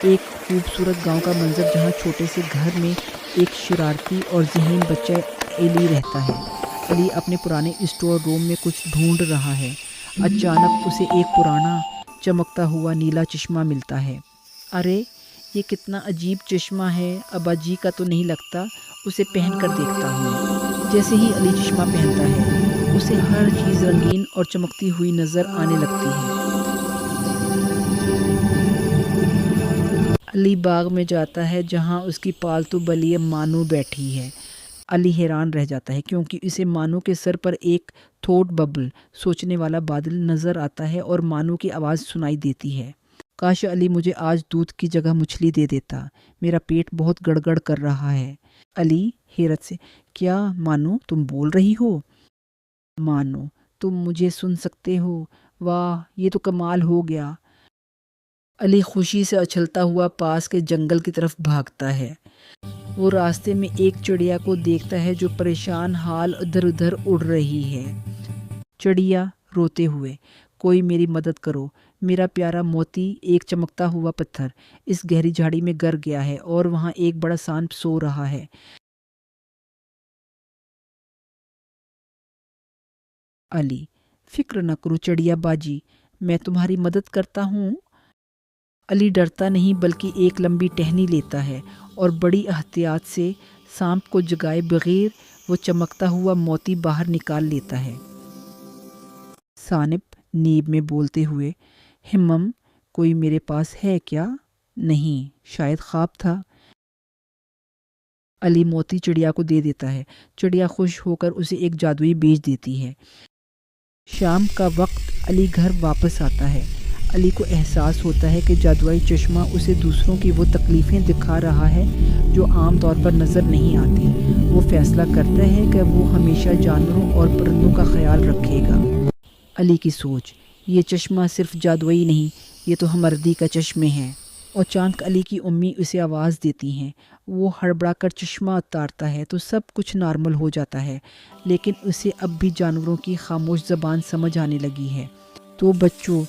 ایک خوبصورت گاؤں کا منظر جہاں چھوٹے سے گھر میں ایک شرارتی اور ذہین بچہ علی رہتا ہے۔ علی اپنے پرانے اسٹور روم میں کچھ ڈھونڈ رہا ہے۔ اچانک اسے ایک پرانا چمکتا ہوا نیلا چشمہ ملتا ہے۔ ارے یہ کتنا عجیب چشمہ ہے، ابا جی کا تو نہیں لگتا۔ اسے پہن کر دیکھتا ہوں۔ جیسے ہی علی چشمہ پہنتا ہے اسے ہر چیز رنگین اور چمکتی ہوئی نظر آنے لگتی ہے۔ علی باغ میں جاتا ہے جہاں اس کی پالتو بلی مانو بیٹھی ہے۔ علی حیران رہ جاتا ہے کیونکہ اسے مانو کے سر پر ایک تھوٹ ببل سوچنے والا بادل نظر آتا ہے اور مانو کی آواز سنائی دیتی ہے۔ کاش علی مجھے آج دودھ کی جگہ مچھلی دے دیتا، میرا پیٹ بہت گڑگڑ کر رہا ہے۔ علی حیرت سے، کیا مانو تم بول رہی ہو؟ مانو، تم مجھے سن سکتے ہو؟ واہ، یہ تو کمال ہو گیا۔ علی خوشی سے اچھلتا ہوا پاس کے جنگل کی طرف بھاگتا ہے۔ وہ راستے میں ایک چڑیا کو دیکھتا ہے جو پریشان حال ادھر ادھر اڑ رہی ہے۔ چڑیا روتے ہوئے، کوئی میری مدد کرو، میرا پیارا موتی ایک چمکتا ہوا پتھر اس گہری جھاڑی میں گر گیا ہے اور وہاں ایک بڑا سانپ سو رہا ہے۔ علی، فکر نہ کرو چڑیا باجی، میں تمہاری مدد کرتا ہوں۔ علی ڈرتا نہیں بلکہ ایک لمبی ٹہنی لیتا ہے اور بڑی احتیاط سے سانپ کو جگائے بغیر وہ چمکتا ہوا موتی باہر نکال لیتا ہے۔ سانپ نیب میں بولتے ہوئے، ہمم، کوئی میرے پاس ہے کیا؟ نہیں، شاید خواب تھا۔ علی موتی چڑیا کو دے دیتا ہے۔ چڑیا خوش ہو کر اسے ایک جادوئی بیج دیتی ہے۔ شام کا وقت علی گھر واپس آتا ہے۔ علی کو احساس ہوتا ہے کہ جادوئی چشمہ اسے دوسروں کی وہ تکلیفیں دکھا رہا ہے جو عام طور پر نظر نہیں آتی۔ وہ فیصلہ کرتا ہے کہ وہ ہمیشہ جانوروں اور پرندوں کا خیال رکھے گا۔ علی کی سوچ، یہ چشمہ صرف جادوئی نہیں، یہ تو ہمدردی کا چشمہ ہے۔ اچانک علی کی امی اسے آواز دیتی ہیں۔ وہ ہڑبڑا کر چشمہ اتارتا ہے تو سب کچھ نارمل ہو جاتا ہے، لیکن اسے اب بھی جانوروں کی خاموش زبان سمجھ آنے لگی ہے۔ تو بچوں،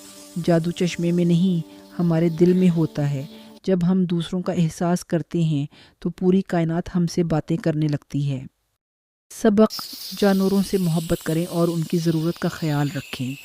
جادو چشمے میں نہیں، ہمارے دل میں ہوتا ہے۔ جب ہم دوسروں کا احساس کرتے ہیں تو پوری کائنات ہم سے باتیں کرنے لگتی ہے۔ سبق، جانوروں سے محبت کریں اور ان کی ضرورت کا خیال رکھیں۔